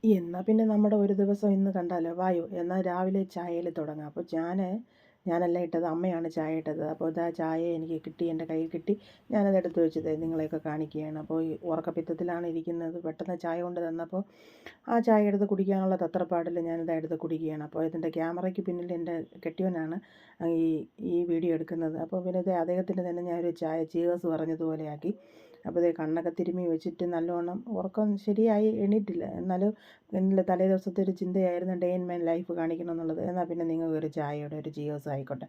എന്നാൽ പിന്നെ നമ്മുടെ ഒരു ദിവസം ഇന്ന് കണ്ടാലോ വായോ എന്നാൽ രാവിലെ ചായയിൽ തുടങ്ങാം. അപ്പോൾ ഞാനല്ല ഇട്ടത്, അമ്മയാണ് ചായ ഇട്ടത്. അപ്പോൾ ഇതാ ചായ എനിക്ക് കിട്ടി, എൻ്റെ കയ്യിൽ കിട്ടി. ഞാനത് എടുത്ത് വെച്ചത് നിങ്ങളെയൊക്കെ കാണിക്കുകയാണ്. അപ്പോൾ ഈ ഉറക്കപ്പിത്തത്തിലാണ് ഇരിക്കുന്നത്. പെട്ടെന്ന് ചായ കൊണ്ട് തന്നപ്പോൾ ആ ചായ എടുത്ത് കുടിക്കാനുള്ള തത്രപ്പാടിൽ ഞാനിത് എടുത്ത് കുടിക്കുകയാണ്. അപ്പോൾ ഇതിൻ്റെ ക്യാമറയ്ക്ക് പിന്നിൽ എൻ്റെ കെട്ടിയവനാണ് ഈ ഈ വീഡിയോ എടുക്കുന്നത്. അപ്പോൾ പിന്നെ ഇത് അദ്ദേഹത്തിൻ്റെ തന്നെ ഞാനൊരു ചായ ചീയേഴ്സ് പറഞ്ഞതുപോലെ ആക്കി. അപ്പോൾ ഇതേ കണ്ണൊക്കെ തിരുമ്മി വെച്ചിട്ട് നല്ലവണ്ണം ഉറക്കം ശരിയായി എണീറ്റില്ല. എന്നാലും എന്നിലെ തലേ ദിവസത്തെ ഒരു ചിന്തയായിരുന്നു ഡേ ഇൻ മൈ ലൈഫ് കാണിക്കണം എന്നുള്ളത്. എന്നാൽ പിന്നെ നിങ്ങൾക്ക് ഒരു ചായയുടെ ഒരു ജിയോസ് ആയിക്കോട്ടെ.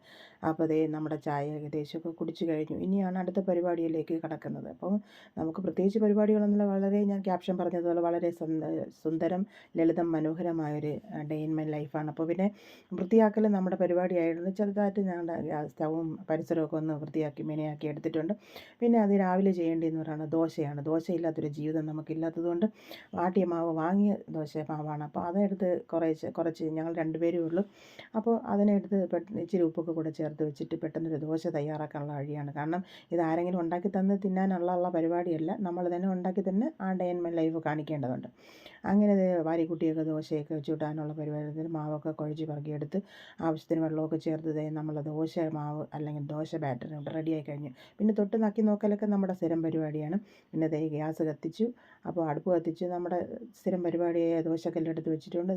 അപ്പോൾ അതേ നമ്മുടെ ചായ ഏകദേശമൊക്കെ കുടിച്ചു കഴിഞ്ഞു. ഇനിയാണ് അടുത്ത പരിപാടിയിലേക്ക് കടക്കുന്നത്. അപ്പോൾ നമുക്ക് പ്രത്യേകിച്ച് പരിപാടികളൊന്നുമില്ല. വളരെ ഞാൻ ക്യാപ്ഷൻ പറഞ്ഞതുപോലെ വളരെ സുന്ദരം, ലളിതം, മനോഹരമായൊരു ഡേ ഇൻ മൈ ലൈഫാണ്. അപ്പോൾ പിന്നെ വൃത്തിയാക്കൽ നമ്മുടെ പരിപാടിയായിരുന്നു. ചെറുതായിട്ട് ഞങ്ങളുടെ സ്റ്റവും പരിസരമൊക്കെ ഒന്ന് വൃത്തിയാക്കി മെനയാക്കി എടുത്തിട്ടുണ്ട്. പിന്നെ അത് രാവിലെ ചെയ്യേണ്ടതെന്ന് പറയുന്നത് ദോശയാണ്. ദോശയില്ലാത്തൊരു ജീവിതം നമുക്കില്ലാത്തതുകൊണ്ട് വാട്ടിയ മാവ് വാങ്ങിയ ദോശ മാവാണ്. അപ്പോൾ അതെടുത്ത് കുറച്ച് ഞങ്ങൾ 2 പേരേ ഉള്ളൂ. അപ്പോൾ അതിനെടുത്ത് ഇച്ചിരി ഉപ്പൊക്കെ കൂടെ ചേർത്ത് വെച്ചിട്ട് പെട്ടെന്നൊരു ദോശ തയ്യാറാക്കാനുള്ള വഴിയാണ്. കാരണം ഇതാരെങ്കിലും ഉണ്ടാക്കി തന്ന് തിന്നാനുള്ള പരിപാടിയല്ല, നമ്മൾ തന്നെ ഉണ്ടാക്കി തന്നെ ആ ഡേ ഇൻ മൈ ലൈഫ് കാണിക്കേണ്ടതുണ്ട്. അങ്ങനെ വാരിക്കുട്ടിയൊക്കെ ദോശയൊക്കെ ചുടാനുള്ള പരിപാടിയിൽ മാവൊക്കെ കുഴച്ച് പറക്കിയെടുത്ത് ആവശ്യത്തിന് വെള്ളമൊക്കെ ചേർത്ത് നമ്മൾ ദോശ മാവ് അല്ലെങ്കിൽ ദോശ ബാറ്റർ ഇവിടെ റെഡിയായി കഴിഞ്ഞു. പിന്നെ തൊട്ട് നക്കി നോക്കലൊക്കെ നമ്മുടെ സ്ഥിരം പരിപാടിയാണ്. പിന്നെ ഗ്യാസ് കത്തിച്ചു. അപ്പോൾ അടുപ്പ് കത്തിച്ച് നമ്മുടെ സ്ഥിരം പരിപാടിയായ ദോശക്കല്ലെടുത്ത് വെച്ചിട്ടുണ്ട്.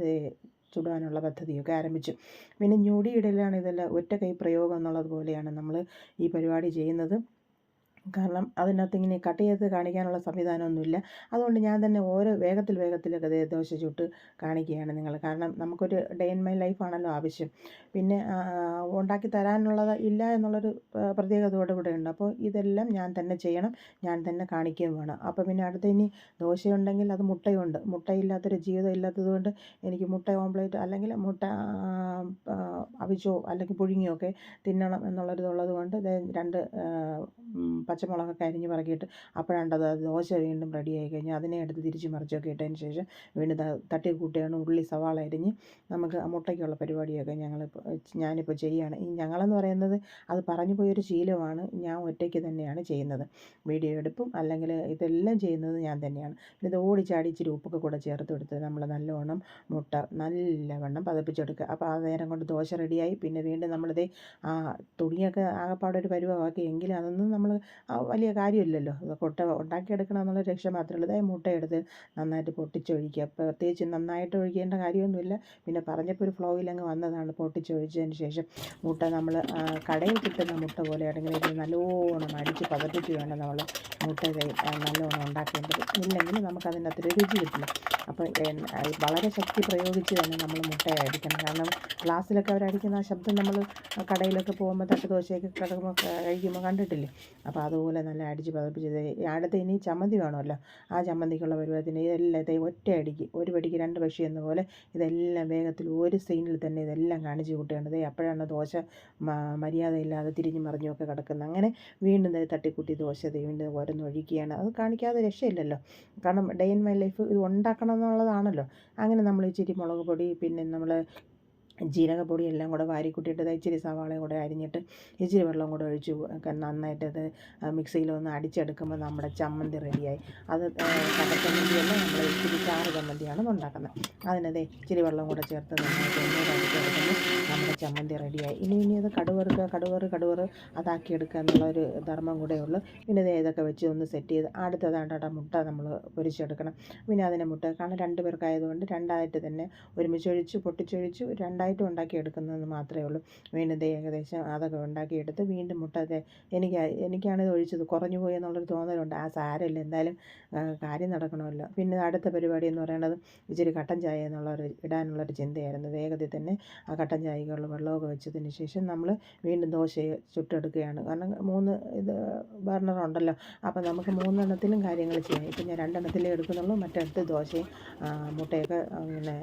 ചുടാനുള്ള പദ്ധതിയൊക്കെ ആരംഭിച്ചു. പിന്നെ ഞൊടിയിടലാണ് ഇതെല്ലാം ഒറ്റ കൈ പ്രയോഗം എന്നുള്ളത് പോലെയാണ് നമ്മൾ ഈ പരിപാടി ചെയ്യുന്നത്. കാരണം അതിനകത്ത് ഇങ്ങനെ കട്ട് ചെയ്ത് കാണിക്കാനുള്ള സംവിധാനമൊന്നുമില്ല. അതുകൊണ്ട് ഞാൻ തന്നെ ഓരോ വേഗത്തിലൊക്കെ ദോശ ചുട്ട് കാണിക്കുകയാണ് നിങ്ങൾ. കാരണം നമുക്കൊരു ഡേ ഇൻ മൈ ലൈഫാണല്ലോ ആവശ്യം. പിന്നെ ഉണ്ടാക്കി തരാനുള്ളത് ഇല്ല എന്നുള്ളൊരു പ്രത്യേകതയോടെ കൂടെ ഉണ്ട്. അപ്പോൾ ഇതെല്ലാം ഞാൻ തന്നെ ചെയ്യണം, ഞാൻ തന്നെ കാണിക്കുകയും വേണം. അപ്പോൾ പിന്നെ അടുത്ത് ഇനി ദോശയുണ്ടെങ്കിൽ അത് മുട്ടയുണ്ട്. മുട്ടയില്ലാത്തൊരു ജീവിതം ഇല്ലാത്തതുകൊണ്ട് എനിക്ക് മുട്ട ഓംപ്ലേറ്റ് അല്ലെങ്കിൽ മുട്ട അവിച്ചോ അല്ലെങ്കിൽ പുഴുങ്ങിയോ ഒക്കെ തിന്നണം എന്നുള്ളൊരിതുള്ളത് കൊണ്ട് 2 പച്ചമുളകൊക്കെ അരിഞ്ഞ് പറക്കിയിട്ട് അപ്പോഴാണ്ടത് ദോശ വീണ്ടും റെഡിയായി കഴിഞ്ഞ് അതിനെ എടുത്ത് തിരിച്ച് മറിച്ചൊക്കെ ഇട്ടതിന് ശേഷം വീണ്ടും തട്ടി കൂട്ടിയാണ് ഉള്ളി സവാള അരിഞ്ഞ് നമുക്ക് മുട്ടയ്ക്കുള്ള പരിപാടിയൊക്കെ ഞാനിപ്പോൾ ചെയ്യുകയാണ്. ഈ ഞങ്ങളെന്ന് പറയുന്നത് അത് പറഞ്ഞു പോയൊരു ശീലമാണ്. ഞാൻ ഒറ്റയ്ക്ക് തന്നെയാണ് ചെയ്യുന്നത്. വീഡിയോ എടുപ്പും അല്ലെങ്കിൽ ഇതെല്ലാം ചെയ്യുന്നത് ഞാൻ തന്നെയാണ്. ഇത് ഓടിച്ചാടി ഇച്ചിരി ഉപ്പൊക്കെ കൂടെ ചേർത്ത് കൊടുത്ത് നമ്മൾ നല്ലവണ്ണം മുട്ട നല്ലവണ്ണം പതപ്പിച്ചെടുക്കുക. അപ്പോൾ ആ നേരം കൊണ്ട് ദോശ റെഡിയായി. പിന്നെ വീണ്ടും നമ്മളിത് ആ തുണിയൊക്കെ ആകെപ്പാടൊരു പരുവമാക്കി. എങ്കിലും അതൊന്നും നമ്മൾ വലിയ കാര്യമില്ലല്ലോ. ഉണ്ടാക്കിയെടുക്കണം എന്നുള്ള രക്ഷ മാത്രമേ ഉള്ളൂ. മുട്ടയെടുത്ത് നന്നായിട്ട് പൊട്ടിച്ചൊഴിക്കുക. പ്രത്യേകിച്ച് നന്നായിട്ട് ഒഴിക്കേണ്ട കാര്യമൊന്നുമില്ല. പിന്നെ പറഞ്ഞപ്പോൾ ഒരു ഫ്ലോയിൽ അങ്ങ് വന്നതാണ്. പൊട്ടിച്ചൊഴിച്ചതിന് ശേഷം മുട്ട നമ്മൾ കടയിൽ കിട്ടുന്ന മുട്ട പോലെ ആണെങ്കിൽ ഇത് നല്ലോണം അടിച്ച് പതപ്പിച്ച് വേണം നമ്മൾ മുട്ട നല്ലോണം ഉണ്ടാക്കേണ്ടത്. ഇല്ലെങ്കിൽ നമുക്കതിനകത്തൊരു രുചി കിട്ടില്ല. അപ്പോൾ വളരെ ശക്തി പ്രയോഗിച്ച് തന്നെ നമ്മൾ മുട്ട അടിക്കണം. കാരണം ഗ്ലാസ്സിലൊക്കെ അവരടിക്കുന്ന ആ ശബ്ദം നമ്മൾ കടയിലൊക്കെ പോകുമ്പോൾ തട്ട് ദോശയൊക്കെ കഴിക്കുമ്പോൾ കണ്ടിട്ടില്ലേ. അപ്പോൾ അതുപോലെ നല്ല അടിച്ച് പതപ്പിച്ചത് അടുത്ത് ഇനി ചമ്മന്തി വേണമല്ലോ. ആ ചമ്മന്തിക്കുള്ള പരുവത്തിന് ഇതെല്ലാം ഒറ്റയടിക്ക് ഒരു പടിക്ക് 2 പക്ഷി എന്ന പോലെ ഇതെല്ലാം വേഗത്തിൽ ഒരു സീനിൽ തന്നെ ഇതെല്ലാം കാണിച്ച് കൂട്ടുകയാണ്. അപ്പോഴാണ് ദോശ മര്യാദയില്ലാതെ തിരിഞ്ഞു മറിഞ്ഞുമൊക്കെ കിടക്കുന്നത്. അങ്ങനെ വീണ്ടും തട്ടിക്കൂട്ടി ദോശ വീണ്ടും ഓരോന്നൊഴിക്കുകയാണ്. അത് കാണിക്കാതെ രക്ഷയില്ലല്ലോ. കാരണം ഡേ ഇൻ മൈ ലൈഫ് ഇത് ഉണ്ടാക്കണം എന്നുള്ളതാണല്ലോ. അങ്ങനെ നമ്മൾ ഇച്ചിരി മുളക് പൊടി പിന്നെ നമ്മൾ ജീരകപ്പൊടി എല്ലാം കൂടെ വാരിക്കൂട്ടിയിട്ട് ഇച്ചിരി സവാളയും കൂടെ അരിഞ്ഞിട്ട് ഇച്ചിരി വെള്ളം കൂടെ ഒഴിച്ച് നന്നായിട്ടത് മിക്സിയിലൊന്ന് അടിച്ചെടുക്കുമ്പോൾ നമ്മുടെ ചമ്മന്തി റെഡിയായി. അത് കടച്ചമ്മന്തിയല്ല, നമ്മൾ ഇച്ചിരി ചാറ് ചമ്മന്തിയാണ് ഉണ്ടാക്കുന്നത്. അതിനത് ഇച്ചിരി വെള്ളം കൂടെ ചേർത്ത് നന്നായിട്ട് ഒന്നുകൂടെ അടിച്ചെടുക്കുമ്പോൾ നമ്മുടെ ചമ്മന്തി റെഡിയായി. ഇനി അത് കടുവറ് അതാക്കിയെടുക്കുക എന്നുള്ളൊരു ധർമ്മം കൂടെ ഉള്ളൂ. പിന്നെ ഇതൊക്കെ വെച്ച് ഒന്ന് സെറ്റ് ചെയ്ത് അടുത്തതാണ്ട മുട്ട നമ്മൾ പൊരിച്ചെടുക്കണം. പിന്നെ അതിനെ മുട്ട കാരണം 2 പേർക്കായതുകൊണ്ട് 2ആയിട്ട് തന്നെ ഒരുമിച്ചൊഴിച്ച് പൊട്ടിച്ചൊഴിച്ച് 2ആയിട്ടും ഉണ്ടാക്കിയെടുക്കുന്നതെന്ന് മാത്രമേ ഉള്ളൂ. വീണ്ടും ഏകദേശം അതൊക്കെ ഉണ്ടാക്കിയെടുത്ത് വീണ്ടും മുട്ട എനിക്കാണിത് ഒഴിച്ചത് കുറഞ്ഞു പോയി എന്നുള്ളൊരു തോന്നലുണ്ട്. ആ സാരമില്ല, എന്തായാലും കാര്യം നടക്കണമല്ലോ. പിന്നെ അടുത്ത പരിപാടി എന്ന് പറയുന്നത് ഇച്ചിരി കട്ടൻ ചായ ഇടാനുള്ളൊരു ചിന്തയായിരുന്നു. വേഗത്തിൽ തന്നെ ആ കട്ടൻ ചായക്കുള്ള വെള്ളമൊക്കെ വെച്ചതിന് ശേഷം നമ്മൾ വീണ്ടും ദോശ ചുട്ടെടുക്കുകയാണ്. കാരണം 3 ബർണറുണ്ടല്ലോ. അപ്പോൾ നമുക്ക് 3 എണ്ണത്തിലും കാര്യങ്ങൾ ചെയ്യാം. ഇപ്പം ഞാൻ 2 എണ്ണത്തിലേ എടുക്കുന്നുള്ളൂ. മറ്റടുത്ത് ദോശയും മുട്ടയൊക്കെ ഇങ്ങനെ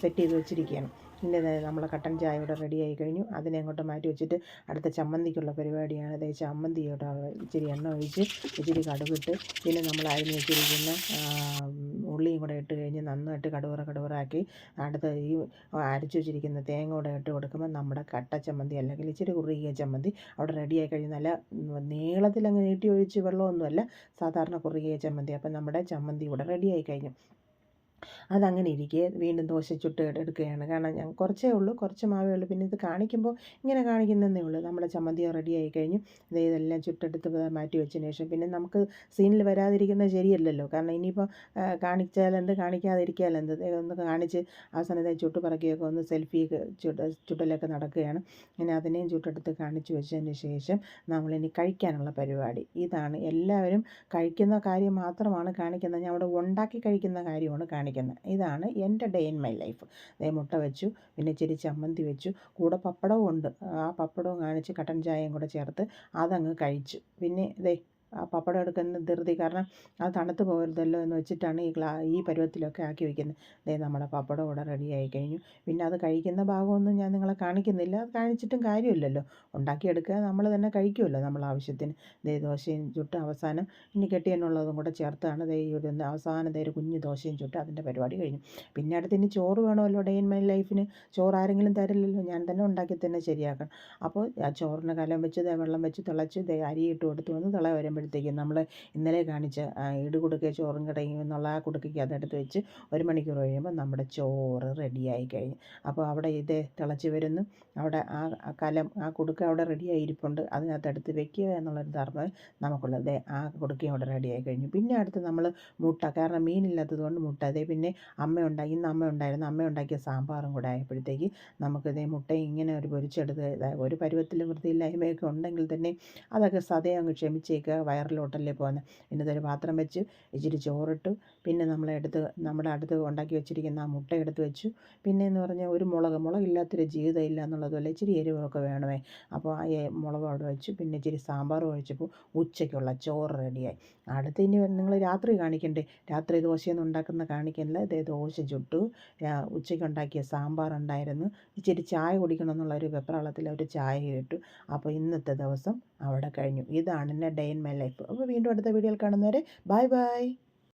സെറ്റ് ചെയ്ത് വെച്ചിരിക്കുകയാണ്. പിന്നെ നമ്മളെ കട്ടൻ ചായ ഇവിടെ റെഡിയായി കഴിഞ്ഞു. അതിനെ അങ്ങോട്ട് മാറ്റി വെച്ചിട്ട് അടുത്ത ചമ്മന്തിക്കുള്ള പരിപാടിയാണ്. ചമ്മന്തിയോടെ ഇച്ചിരി എണ്ണ ഒഴിച്ച് ഇച്ചിരി കടുകിട്ട് പിന്നെ നമ്മൾ അരിഞ്ഞ് വെച്ചിരിക്കുന്ന ഉള്ളിയും കൂടെ ഇട്ട് കഴിഞ്ഞ് നന്നായിട്ട് കടുവറാക്കി അടുത്ത ഈ അരച്ച് വെച്ചിരിക്കുന്ന തേങ്ങ കൂടെ ഇട്ട് കൊടുക്കുമ്പോൾ നമ്മുടെ കട്ട ചമ്മന്തി അല്ലെങ്കിൽ ഇച്ചിരി കുറുകിയ ചമ്മന്തി അവിടെ റെഡിയായി കഴിഞ്ഞ് നല്ല നീളത്തിലങ്ങ് നീട്ടി ഒഴിച്ച് വെള്ളമൊന്നുമല്ല, സാധാരണ കുറുകിയ ചമ്മന്തി. അപ്പം നമ്മുടെ ചമ്മന്തി ഇവിടെ റെഡിയായി കഴിഞ്ഞു. അതങ്ങനെ ഇരിക്കെ വീണ്ടും ദോശ ചുട്ട് എടുക്കുകയാണ്. കാരണം ഞാൻ കുറച്ചേ ഉള്ളൂ, കുറച്ച് മാവേ ഉള്ളൂ. പിന്നെ ഇത് കാണിക്കുമ്പോൾ ഇങ്ങനെ കാണിക്കുന്നതേ ഉള്ളൂ. നമ്മുടെ ചമ്മന്തി റെഡിയായി കഴിഞ്ഞു. ഇതെല്ലാം ചുട്ടെടുത്ത് മാറ്റി വെച്ചതിന് ശേഷം പിന്നെ നമുക്ക് സീനിൽ വരാതിരിക്കുന്നത് ശരിയല്ലല്ലോ. കാരണം ഇനിയിപ്പോൾ കാണിച്ചാലെന്ത് കാണിക്കാതിരിക്കാലെന്ത്, ഒന്ന് കാണിച്ച് അവസാനം ചുട്ട് പറക്കിയൊക്കെ ഒന്ന് സെൽഫിയൊക്കെ ചുട്ടലൊക്കെ നടക്കുകയാണ്. ഇങ്ങനെ അതിനെയും ചുട്ടെടുത്ത് കാണിച്ച് വെച്ചതിന് ശേഷം നമ്മളിനി കഴിക്കാനുള്ള പരിപാടി. ഇതാണ് എല്ലാവരും കഴിക്കുന്ന കാര്യം മാത്രമാണ് കാണിക്കുന്നത്. ഞാൻ അവിടെ ഉണ്ടാക്കി കഴിക്കുന്ന കാര്യമാണ് കാണിക്കുന്നത്. ഇതാണ് എൻ്റെ ഡേ ഇൻ മൈ ലൈഫ്. മുട്ട വെച്ചു, പിന്നെ ഇച്ചിരി ചമ്മന്തി വെച്ചു, കൂടെ പപ്പടവും ഉണ്ട്. ആ പപ്പടവും കാണിച്ച് കട്ടൻ ചായയും കൂടെ ചേർത്ത് അതങ്ങ് കഴിച്ചു. പിന്നെ ആ പപ്പടം എടുക്കുന്ന ധൃതി കാരണം അത് തണുത്ത് പോകരുതല്ലോ എന്ന് വെച്ചിട്ടാണ് ഈ പരുവത്തിലൊക്കെ ആക്കി വയ്ക്കുന്നത്. നമ്മുടെ പപ്പടം ഇവിടെ റെഡിയായി കഴിഞ്ഞു. പിന്നെ അത് കഴിക്കുന്ന ഭാഗമൊന്നും ഞാൻ നിങ്ങളെ കാണിക്കുന്നില്ല. അത് കാണിച്ചിട്ടും കാര്യമില്ലല്ലോ. ഉണ്ടാക്കിയെടുക്കുക, നമ്മൾ തന്നെ കഴിക്കുമല്ലോ നമ്മൾ ആവശ്യത്തിന്. ദോശയും ചുട്ട് അവസാനം ഇനി കെട്ടിയെന്നുള്ളതും കൂടെ ചേർത്താണ് ഈ ഒരു അവസാനം ഒരു കുഞ്ഞ് ദോശയും ചുട്ട് അതിൻ്റെ പരിപാടി കഴിഞ്ഞു. പിന്നെ അടുത്ത് ഇനി ചോറ് വേണമല്ലോ. ഡേ ഇൻ മൈ ലൈഫിന് ചോറ് ആരെങ്കിലും തരില്ലല്ലോ, ഞാൻ തന്നെ ഉണ്ടാക്കി തന്നെ ശരിയാക്കണം. അപ്പോൾ ആ ചോറിന് കലം വെച്ച് വെള്ളം വെച്ച് തിളച്ച് അരി ഇട്ട് കൊടുത്ത് വന്ന് തിള വരുമ്പോഴത്തേക്കും നമ്മൾ ഇന്നലെ കാണിച്ച ഇടുകുടുക്കെ ചോറും കടയും എന്നുള്ള ആ കുടുക്കയ്ക്ക് അതെടുത്ത് വെച്ച് 1 മണിക്കൂർ കഴിയുമ്പോൾ നമ്മുടെ ചോറ് റെഡിയായി കഴിഞ്ഞു. അപ്പോൾ അവിടെ തിളച്ച് വരുന്നു. അവിടെ ആ കലം ആ കുടുക്ക അവിടെ റെഡിയായി ഇരിപ്പുണ്ട്. അതിനകത്ത് എടുത്ത് വെക്കുക എന്നുള്ളൊരു ധർമ്മം നമുക്കുള്ളത്. ആ കുടുക്കയും അവിടെ റെഡിയായി കഴിഞ്ഞു. പിന്നെ അടുത്ത് നമ്മൾ മുട്ട, കാരണം മീനില്ലാത്തത് കൊണ്ട് മുട്ട. പിന്നെ ഇന്ന് അമ്മ ഉണ്ടായിരുന്നു. അമ്മ ഉണ്ടാക്കിയ സാമ്പാറും കൂടെ ആയപ്പോഴത്തേക്ക് നമുക്ക് മുട്ടയും ഇങ്ങനെ ഒരു പൊരിച്ചെടുത്ത് ഒരു പരുവത്തിൽ വൃത്തിയില്ലായ്മയൊക്കെ ഉണ്ടെങ്കിൽ തന്നെ അതൊക്കെ സതയം അങ്ങ് ക്ഷമിച്ചേക്കുക. വയറിലോട്ടല്ലേ പോകുന്നത്. ഇന്നതൊരു പാത്രം വെച്ച് ഇച്ചിരി ചോറിട്ടു. പിന്നെ നമ്മുടെ അടുത്ത് ഉണ്ടാക്കി വെച്ചിരിക്കുന്ന ആ മുട്ട എടുത്ത് വെച്ചു. പിന്നെ എന്ന് പറഞ്ഞാൽ ഒരു മുളകില്ലാത്തൊരു ജീവിതം ഇല്ല എന്നുള്ളതുപോലെ ഇച്ചിരി എരിവൊക്കെ വേണമേ. അപ്പോൾ ആ മുളക് അവിടെ വെച്ചു. പിന്നെ ഇച്ചിരി സാമ്പാർ ഒഴിച്ചപ്പോൾ ഉച്ചയ്ക്കുള്ള ചോറ് റെഡിയായി. അടുത്ത് ഇനി നിങ്ങൾ രാത്രി കാണിക്കണ്ടേ. രാത്രി ദോശയൊന്നും ഉണ്ടാക്കുന്ന കാണിക്കുന്നില്ല. ദോശ ചുട്ടു, ഉച്ചയ്ക്ക് ഉണ്ടാക്കിയ സാമ്പാർ ഉണ്ടായിരുന്നു. ഇച്ചിരി ചായ കുടിക്കണം എന്നുള്ളൊരു വെപ്രാളത്തിൽ ഒരു ചായ ഇട്ടു. അപ്പോൾ ഇന്നത്തെ ദിവസം അവിടെ കഴിഞ്ഞു. ഇതാണ് എൻ്റെ ഡേ ഇൻ മൈ ലൈഫ്. അപ്പോൾ വീണ്ടും അടുത്ത വീഡിയോയിൽ കാണുന്നവരെ ബൈ ബൈ.